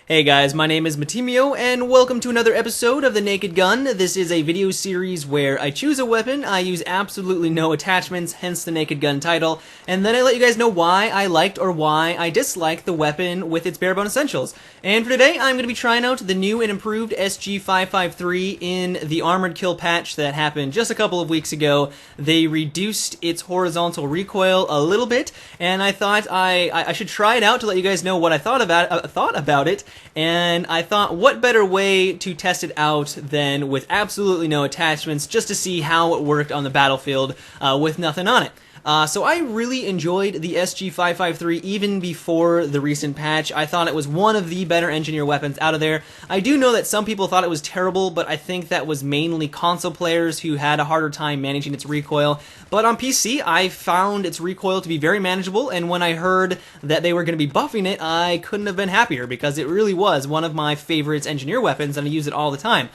Hey guys, my name is Matimio, and welcome to another episode of The Naked Gun. This is a video series where I choose a weapon, I use absolutely no attachments, hence the Naked Gun title, and then I let you guys know why I liked or why I disliked the weapon with its bare bone essentials. And for today, I'm going to be trying out the new and improved SG553 in the Armored Kill patch that happened just a couple of weeks ago. They reduced its horizontal recoil a little bit, and I thought I should try it out to let you guys know what I thought about it. And I thought, what better way to test it out than with absolutely no attachments, just to see how it worked on the battlefield with nothing on it. So I really enjoyed the SG553 even before the recent patch. I thought it was one of the better engineer weapons out of there. I do know that some people thought it was terrible, but I think that was mainly console players who had a harder time managing its recoil. But on PC, I found its recoil to be very manageable, and when I heard that they were going to be buffing it, I couldn't have been happier, because it really was one of my favorite engineer weapons, and I use it all the time.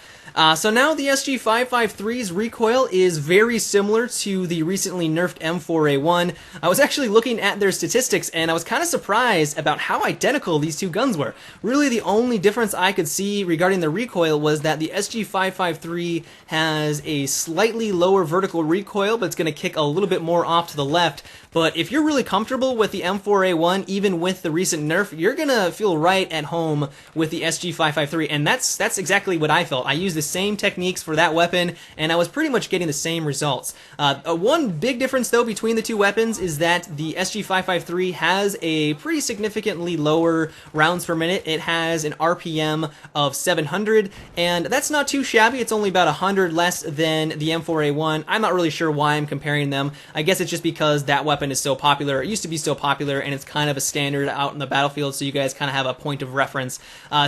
So now the SG553's recoil is very similar to the recently nerfed M4A1. I was actually looking at their statistics, and I was kind of surprised about how identical these two guns were. Really, the only difference I could see regarding the recoil was that the SG553 has a slightly lower vertical recoil, but it's going to kick a little bit more off to the left. But if you're really comfortable with the M4A1, even with the recent nerf, you're going to feel right at home with the SG553, and that's exactly what I felt. I used the same techniques for that weapon, and I was pretty much getting the same results. One big difference, though, between the two weapons is that the SG553 has a pretty significantly lower rounds per minute. It has an RPM of 700, and that's not too shabby. It's only about 100 less than the M4A1. I'm not really sure why I'm comparing them. I guess it's just because that weapon is so popular. It used to be so popular, and it's kind of a standard out in the battlefield, so you guys kind of have a point of reference.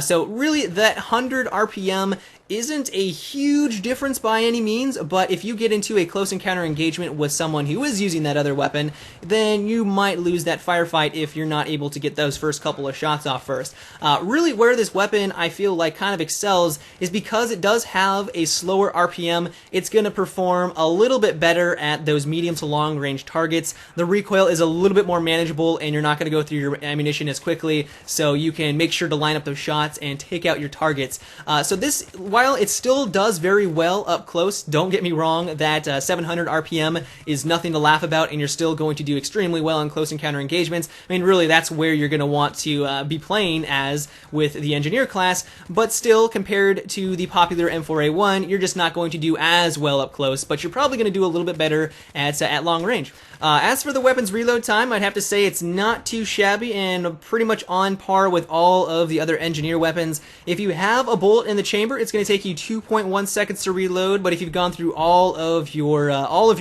So really, that 100 RPM isn't a huge difference by any means, but if you get into a close encounter engagement with someone who is using that other weapon, then you might lose that firefight if you're not able to get those first couple of shots off first. Really, where this weapon, I feel like, kind of excels is because it does have a slower RPM. It's going to perform a little bit better at those medium to long range targets. The recoil is a little bit more manageable, and you're not going to go through your ammunition as quickly, so you can make sure to line up those shots and take out your targets. So this, while it still does very well up close, don't get me wrong, that 700 RPM is nothing to laugh about, and you're still going to do extremely well in close encounter engagements. I mean, really, that's where you're going to want to be playing as with the engineer class, but still, compared to the popular M4A1, you're just not going to do as well up close, but you're probably going to do a little bit better at long range. As for the weapon's reload time, I'd have to say it's not too shabby and pretty much on par with all of the other engineer weapons. If you have a bullet in the chamber, it's going to take you 2.1 seconds to reload, but if you've gone through all of your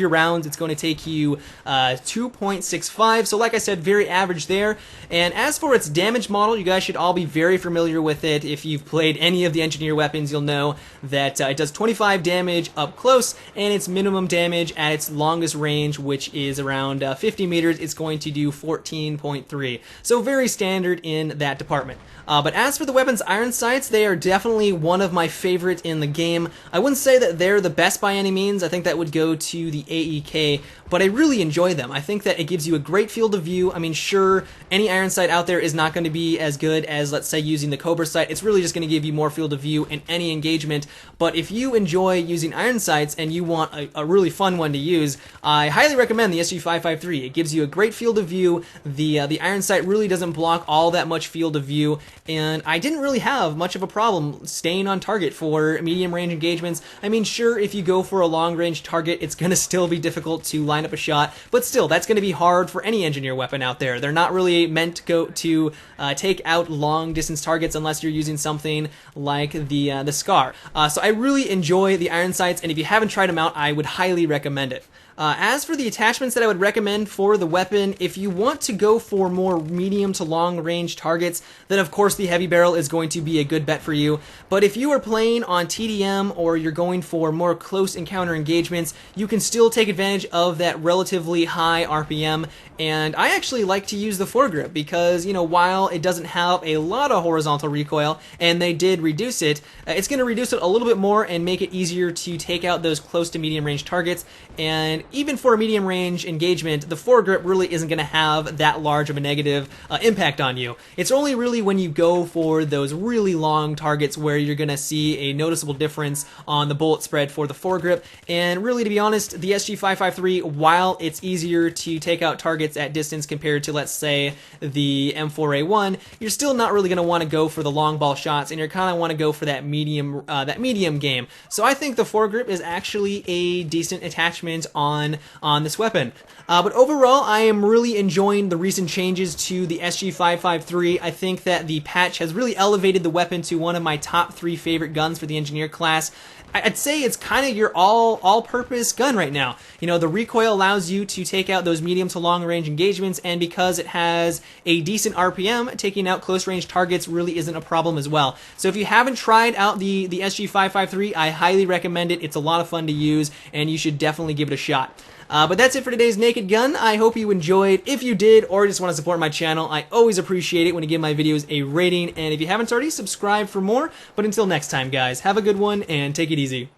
rounds, it's going to take you 2.65. So like I said, very average there. And as for its damage model, you guys should all be very familiar with it. If you've played any of the engineer weapons, you'll know that it does 25 damage up close, and its minimum damage at its longest range, which is around 50 meters, it's going to do 14.3. So very standard in that department. But as for the weapon's iron sights, they are definitely one of my favorite in the game. I wouldn't say that they're the best by any means. I think that would go to the AEK, but I really enjoy them. I think that it gives you a great field of view. I mean, sure, any iron sight out there is not going to be as good as, let's say, using the Cobra sight. It's really just going to give you more field of view in any engagement. But if you enjoy using iron sights and you want a really fun one to use, I highly recommend the SG553. It gives you a great field of view. The iron sight really doesn't block all that much field of view, and I didn't really have much of a problem staying on target for medium range engagements. I mean, sure, if you go for a long range target, it's going to still be difficult to line up a shot, but still, that's going to be hard for any engineer weapon out there. They're not really meant to take out long distance targets unless you're using something like the Scar. So I really enjoy the iron sights, and if you haven't tried them out, I would highly recommend it. As for the attachments that I would recommend for the weapon, if you want to go for more medium to long range targets, then of course the heavy barrel is going to be a good bet for you. But if you are playing on TDM or you're going for more close encounter engagements, you can still take advantage of that relatively relatively high RPM, and I actually like to use the foregrip because, you know, while it doesn't have a lot of horizontal recoil, and they did reduce it, it's going to reduce it a little bit more and make it easier to take out those close to medium range targets. And even for a medium range engagement, the foregrip really isn't going to have that large of a negative impact on you. It's only really when you go for those really long targets where you're going to see a noticeable difference on the bullet spread for the foregrip. And really, to be honest, the SG553, while it's easier to take out targets at distance compared to, let's say, the M4A1, you're still not really going to want to go for the long ball shots, and you're kind of want to go for that medium game. So I think the foregrip is actually a decent attachment on this weapon. But overall, I am really enjoying the recent changes to the SG553. I think that the patch has really elevated the weapon to one of my top 3 favorite guns for the engineer class. I'd say it's kind of your all-purpose gun right now. You know, the recoil allows you to take out those medium to long range engagements, and because it has a decent RPM, taking out close range targets really isn't a problem as well. So if you haven't tried out the SG553, I highly recommend it. It's a lot of fun to use, and you should definitely give it a shot. But that's it for today's Naked Gun. I hope you enjoyed. If you did, or just want to support my channel, I always appreciate it when you give my videos a rating. And if you haven't already, subscribe for more. But until next time, guys, have a good one and take it easy.